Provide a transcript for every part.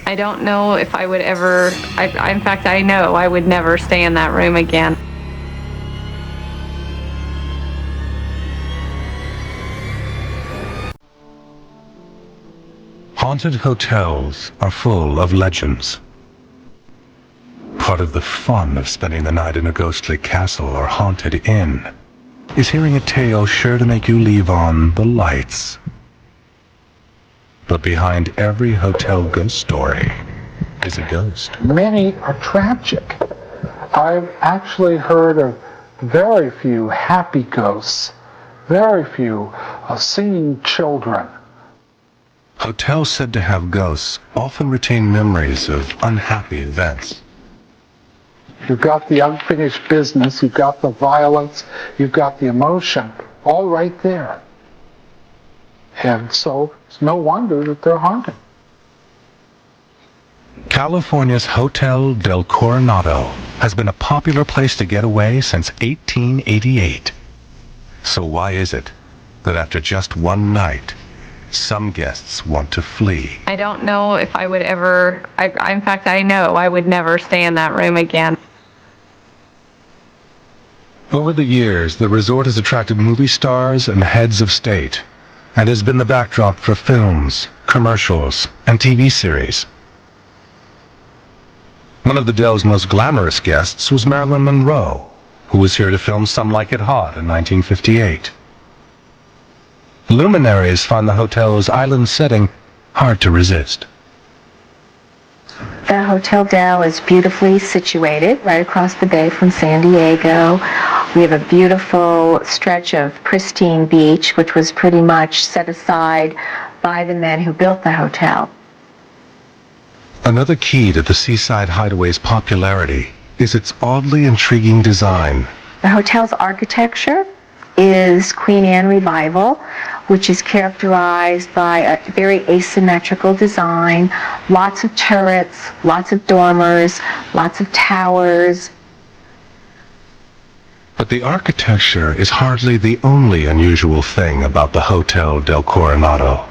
I don't know if I would ever, in fact, I know I would never stay in that room again. Haunted hotels are full of legends. Part of the fun of spending the night in a ghostly castle or haunted inn is hearing a tale sure to make you leave on the lights. But behind every hotel ghost story is a ghost. Many are tragic. I've actually heard of very few happy ghosts, very few singing children. Hotels said to have ghosts often retain memories of unhappy events. You've got the unfinished business, you've got the violence, you've got the emotion, all right there. And so it's no wonder that they're haunted. California's Hotel del Coronado has been a popular place to get away since 1888. So why is it that after just one night, some guests want to flee? I don't know if I would ever, in fact, I know I would never stay in that room again. Over the years, the resort has attracted movie stars and heads of state, and has been the backdrop for films, commercials, and TV series. One of the Del's most glamorous guests was Marilyn Monroe, who was here to film Some Like It Hot in 1958. Luminaries find the hotel's island setting hard to resist. The Hotel Del is beautifully situated right across the bay from San Diego. We have a beautiful stretch of pristine beach, which was pretty much set aside by the men who built the hotel. Another key to the seaside hideaway's popularity is its oddly intriguing design. The hotel's architecture is Queen Anne Revival, which is characterized by a very asymmetrical design, lots of turrets, lots of dormers, lots of towers. But the architecture is hardly the only unusual thing about the Hotel del Coronado.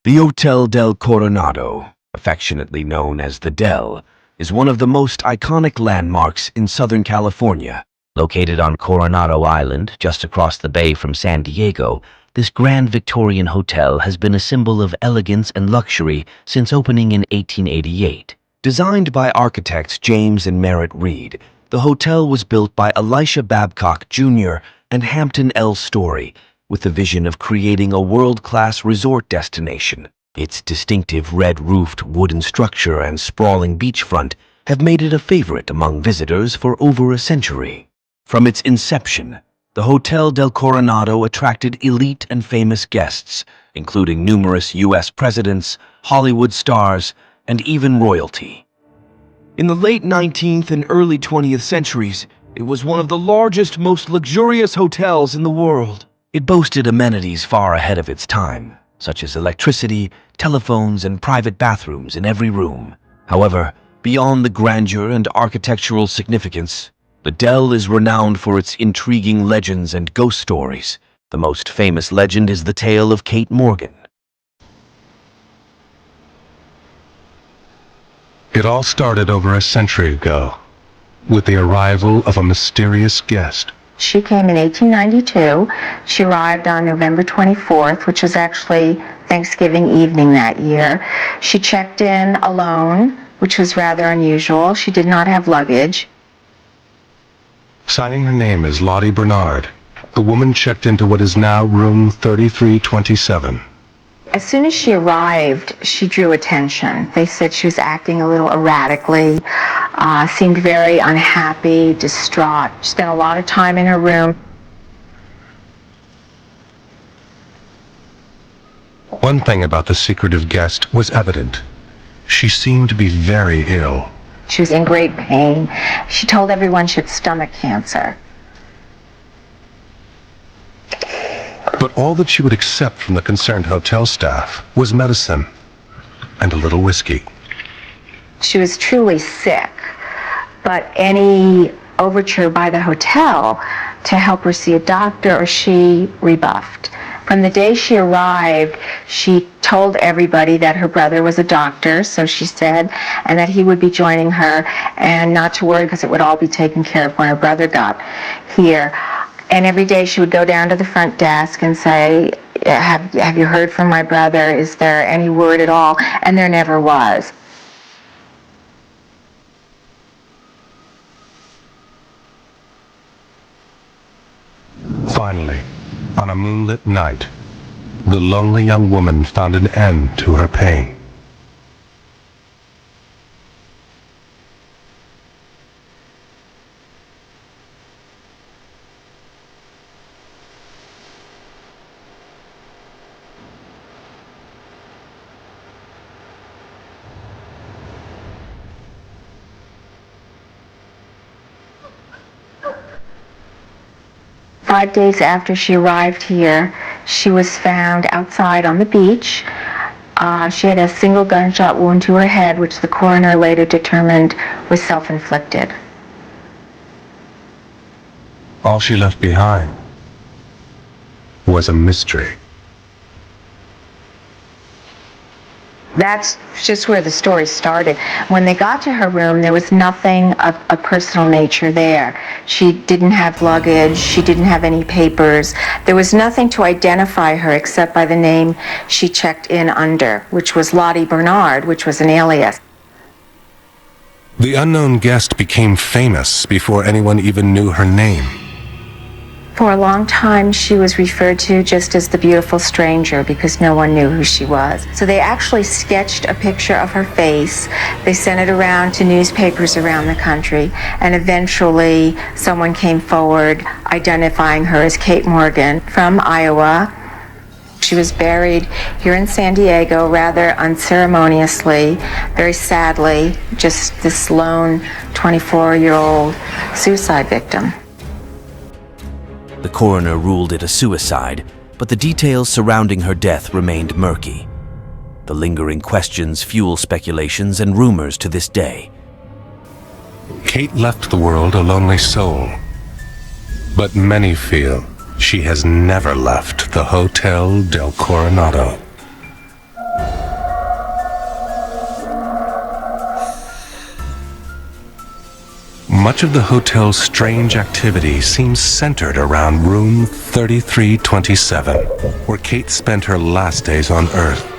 The Hotel del Coronado, affectionately known as the Del, is one of the most iconic landmarks in Southern California. Located on Coronado Island, just across the bay from San Diego, this grand Victorian hotel has been a symbol of elegance and luxury since opening in 1888. Designed by architects James and Merritt Reed, the hotel was built by Elisha Babcock Jr. and Hampton L. Story, with the vision of creating a world-class resort destination. Its distinctive red-roofed wooden structure and sprawling beachfront have made it a favorite among visitors for over a century. From its inception, the Hotel del Coronado attracted elite and famous guests, including numerous U.S. presidents, Hollywood stars, and even royalty. In the late 19th and early 20th centuries, it was one of the largest, most luxurious hotels in the world. It boasted amenities far ahead of its time, such as electricity, telephones, and private bathrooms in every room. However, beyond the grandeur and architectural significance, the Del is renowned for its intriguing legends and ghost stories. The most famous legend is the tale of Kate Morgan. It all started over a century ago, with the arrival of a mysterious guest. She came in 1892. She arrived on November 24th, which was actually Thanksgiving evening that year. She checked in alone, which was rather unusual. She did not have luggage. Signing her name as Lottie Bernard, the woman checked into what is now room 3327. As soon as she arrived, she drew attention. They said she was acting a little erratically, seemed very unhappy, distraught. She spent a lot of time in her room. One thing about the secretive guest was evident. She seemed to be very ill. She was in great pain. She told everyone she had stomach cancer. But all that she would accept from the concerned hotel staff was medicine and a little whiskey. She was truly sick, but any overture by the hotel to help her see a doctor, or she rebuffed. From the day she arrived, she told everybody that her brother was a doctor, so she said, and that he would be joining her, and not to worry because it would all be taken care of when her brother got here. And every day she would go down to the front desk and say, have you heard from my brother? Is there any word at all? And there never was. Finally, on a moonlit night, the lonely young woman found an end to her pain. Five days after she arrived here, she was found outside on the beach. She had a single gunshot wound to her head, which the coroner later determined was self-inflicted. All she left behind was a mystery. That's just where the story started. When they got to her room, there was nothing of a personal nature there. She didn't have luggage. She didn't have any papers. There was nothing to identify her except by the name she checked in under, which was Lottie Bernard, which was an alias. The unknown guest became famous before anyone even knew her name. For a long time, she was referred to just as the beautiful stranger because no one knew who she was. So they actually sketched a picture of her face. They sent it around to newspapers around the country, and eventually someone came forward identifying her as Kate Morgan from Iowa. She was buried here in San Diego rather unceremoniously, very sadly, just this lone 24-year-old suicide victim. The coroner ruled it a suicide, but the details surrounding her death remained murky. The lingering questions fuel speculations and rumors to this day. Kate left the world a lonely soul, but many feel she has never left the Hotel del Coronado. Much of the hotel's strange activity seems centered around room 3327, where Kate spent her last days on Earth.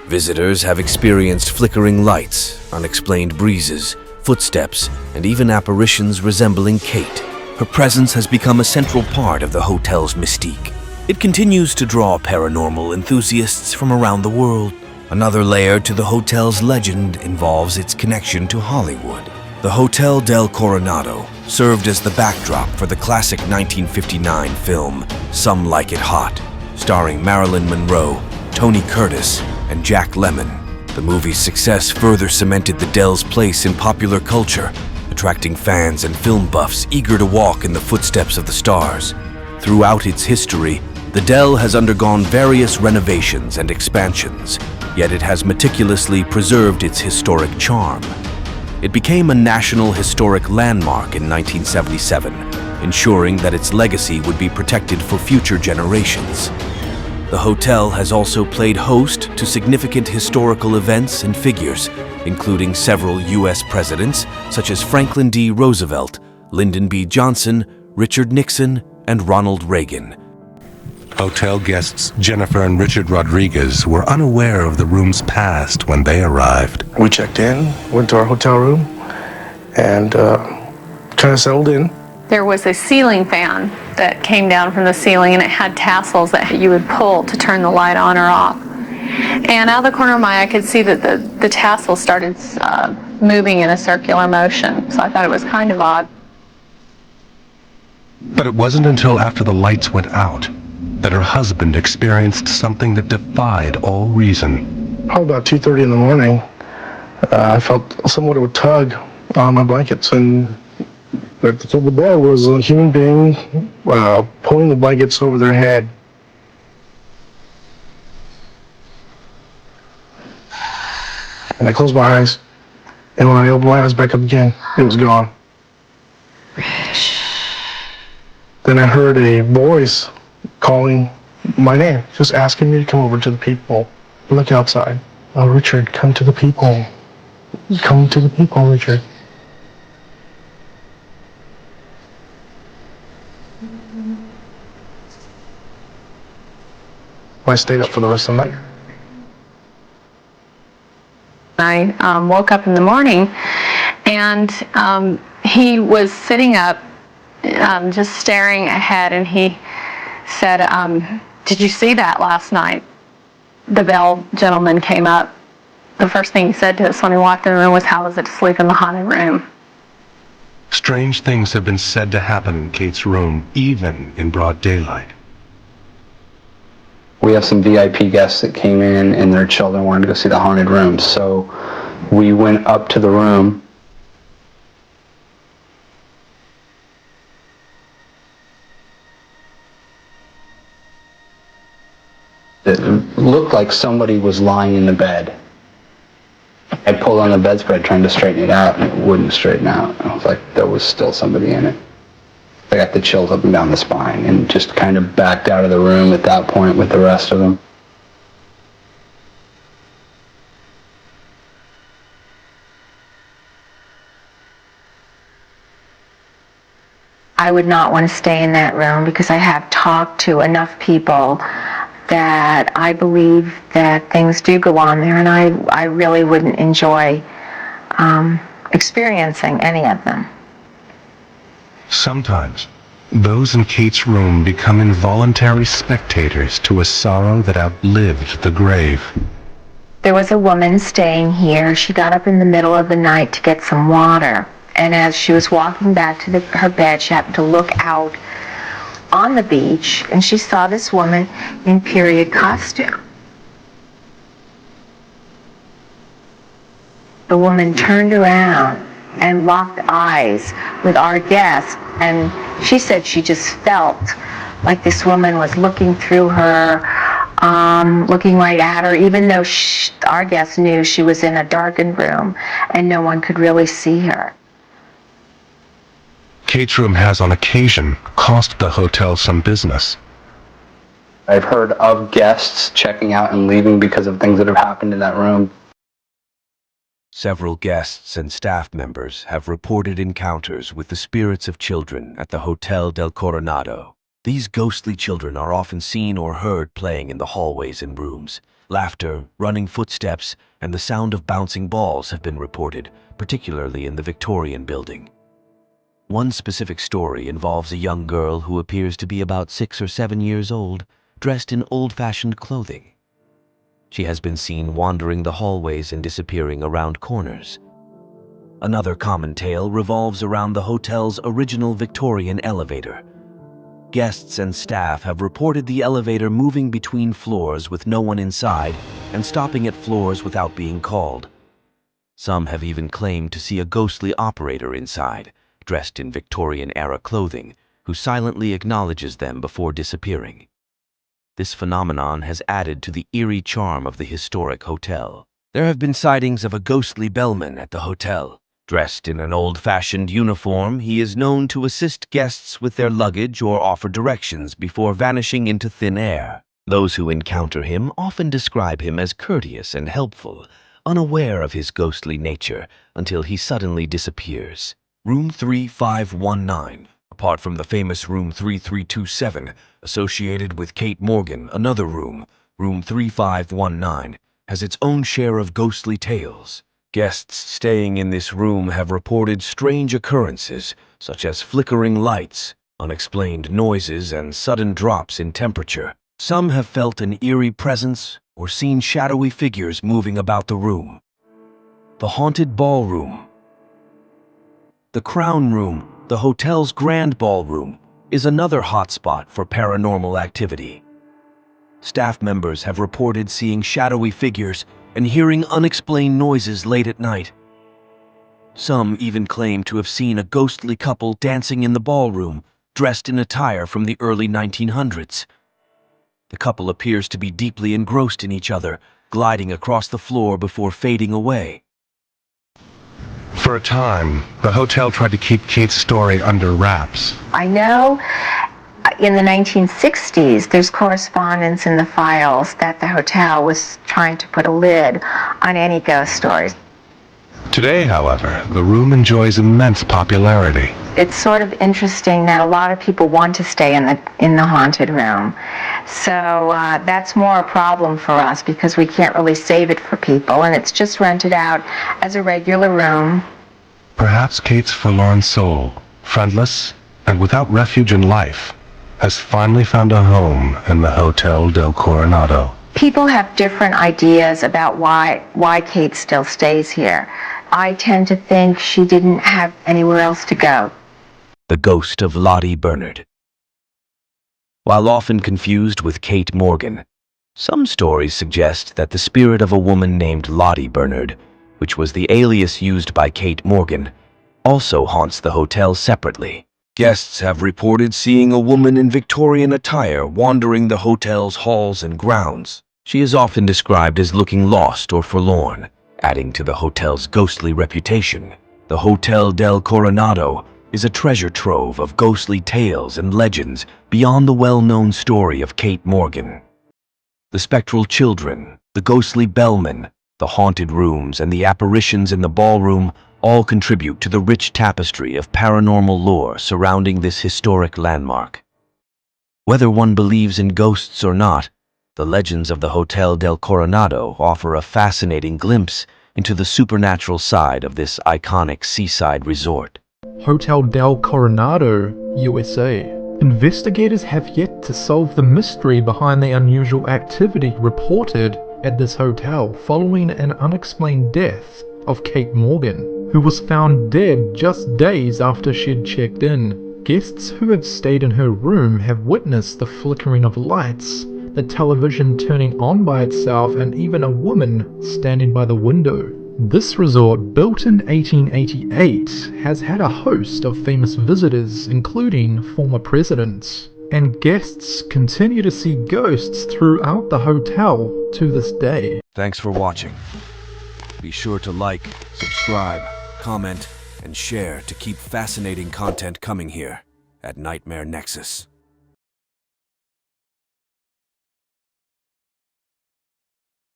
Visitors have experienced flickering lights, unexplained breezes, footsteps, and even apparitions resembling Kate. Her presence has become a central part of the hotel's mystique. It continues to draw paranormal enthusiasts from around the world. Another layer to the hotel's legend involves its connection to Hollywood. The Hotel del Coronado served as the backdrop for the classic 1959 film Some Like It Hot, starring Marilyn Monroe, Tony Curtis, and Jack Lemmon. The movie's success further cemented the Del's place in popular culture, attracting fans and film buffs eager to walk in the footsteps of the stars. Throughout its history, the Del has undergone various renovations and expansions, yet it has meticulously preserved its historic charm. It became a National Historic Landmark in 1977, ensuring that its legacy would be protected for future generations. The hotel has also played host to significant historical events and figures, including several U.S. presidents such as Franklin D. Roosevelt, Lyndon B. Johnson, Richard Nixon, and Ronald Reagan. Hotel guests Jennifer and Richard Rodriguez were unaware of the room's past when they arrived. We checked in, went to our hotel room, and kind of settled in. There was a ceiling fan that came down from the ceiling, and it had tassels that you would pull to turn the light on or off. And out of the corner of my eye, I could see that the tassels started moving in a circular motion. So I thought it was kind of odd. But it wasn't until after the lights went out that her husband experienced something that defied all reason. Probably about 2:30 in the morning, I felt somewhat of a tug on my blankets, and at the top of the bed was a human being pulling the blankets over their head. And I closed my eyes, and when I opened my eyes back up again, it was gone. Then I heard a voice calling my name, just asking me to come over to the people. Look outside. Oh, Richard, come to the people. Come to the people, Richard. I stayed up for the rest of the night. I woke up in the morning, and he was sitting up, just staring ahead, and he said, "Did you see that last night?" The bell gentleman came up. The first thing he said to us when we walked in the room was, "How was it to sleep in the haunted room?" Strange things have been said to happen in Kate's room, even in broad daylight. We have some VIP guests that came in and their children wanted to go see the haunted room. So we went up to the room. It looked like somebody was lying in the bed. I pulled on the bedspread trying to straighten it out and it wouldn't straighten out. I was like, there was still somebody in it. I got the chills up and down the spine and just kind of backed out of the room at that point with the rest of them. I would not want to stay in that room because I have talked to enough people that I believe that things do go on there, and I really wouldn't enjoy experiencing any of them. Sometimes, those in Kate's room become involuntary spectators to a sorrow that outlived the grave. There was a woman staying here. She got up in the middle of the night to get some water. And as she was walking back to her bed, she happened to look out on the beach, and she saw this woman in period costume. The woman turned around and locked eyes with our guest, and she said she just felt like this woman was looking through her, looking right at her, even though our guest knew she was in a darkened room and no one could really see her. Kate's room has on occasion cost the hotel some business. I've heard of guests checking out and leaving because of things that have happened in that room. Several guests and staff members have reported encounters with the spirits of children at the Hotel del Coronado. These ghostly children are often seen or heard playing in the hallways and rooms. Laughter, running footsteps, and the sound of bouncing balls have been reported, particularly in the Victorian building. One specific story involves a young girl who appears to be about 6 or 7 years old, dressed in old-fashioned clothing. She has been seen wandering the hallways and disappearing around corners. Another common tale revolves around the hotel's original Victorian elevator. Guests and staff have reported the elevator moving between floors with no one inside and stopping at floors without being called. Some have even claimed to see a ghostly operator inside, dressed in Victorian-era clothing, who silently acknowledges them before disappearing. This phenomenon has added to the eerie charm of the historic hotel. There have been sightings of a ghostly bellman at the hotel. Dressed in an old-fashioned uniform, he is known to assist guests with their luggage or offer directions before vanishing into thin air. Those who encounter him often describe him as courteous and helpful, unaware of his ghostly nature until he suddenly disappears. Room 3519. Apart from the famous Room 3327, associated with Kate Morgan, another room, Room 3519, has its own share of ghostly tales. Guests staying in this room have reported strange occurrences, such as flickering lights, unexplained noises, and sudden drops in temperature. Some have felt an eerie presence or seen shadowy figures moving about the room. The haunted ballroom. The Crown Room, the hotel's grand ballroom, is another hotspot for paranormal activity. Staff members have reported seeing shadowy figures and hearing unexplained noises late at night. Some even claim to have seen a ghostly couple dancing in the ballroom, dressed in attire from the early 1900s. The couple appears to be deeply engrossed in each other, gliding across the floor before fading away. For a time, the hotel tried to keep Kate's story under wraps. I know in the 1960s, there's correspondence in the files that the hotel was trying to put a lid on any ghost stories. Today, however, the room enjoys immense popularity. It's sort of interesting that a lot of people want to stay in the haunted room. So that's more a problem for us because we can't really save it for people, and it's just rented out as a regular room. Perhaps Kate's forlorn soul, friendless and without refuge in life, has finally found a home in the Hotel del Coronado. People have different ideas about why Kate still stays here. I tend to think she didn't have anywhere else to go. The ghost of Lottie Bernard. While often confused with Kate Morgan, some stories suggest that the spirit of a woman named Lottie Bernard, which was the alias used by Kate Morgan, also haunts the hotel separately. Guests have reported seeing a woman in Victorian attire wandering the hotel's halls and grounds. She is often described as looking lost or forlorn, adding to the hotel's ghostly reputation. The Hotel del Coronado is a treasure trove of ghostly tales and legends beyond the well-known story of Kate Morgan. The spectral children, the ghostly bellman, the haunted rooms, and the apparitions in the ballroom all contribute to the rich tapestry of paranormal lore surrounding this historic landmark. Whether one believes in ghosts or not, the legends of the Hotel del Coronado offer a fascinating glimpse into the supernatural side of this iconic seaside resort. Hotel del Coronado, USA. Investigators have yet to solve the mystery behind the unusual activity reported at this hotel following an unexplained death of Kate Morgan, who was found dead just days after she'd checked in. Guests who have stayed in her room have witnessed the flickering of lights, the television turning on by itself, and even a woman standing by the window. This resort, built in 1888, has had a host of famous visitors, including former presidents, and guests continue to see ghosts throughout the hotel to this day. Thanks for watching. Be sure to like, subscribe, comment, and share to keep fascinating content coming here at Nightmare Nexus.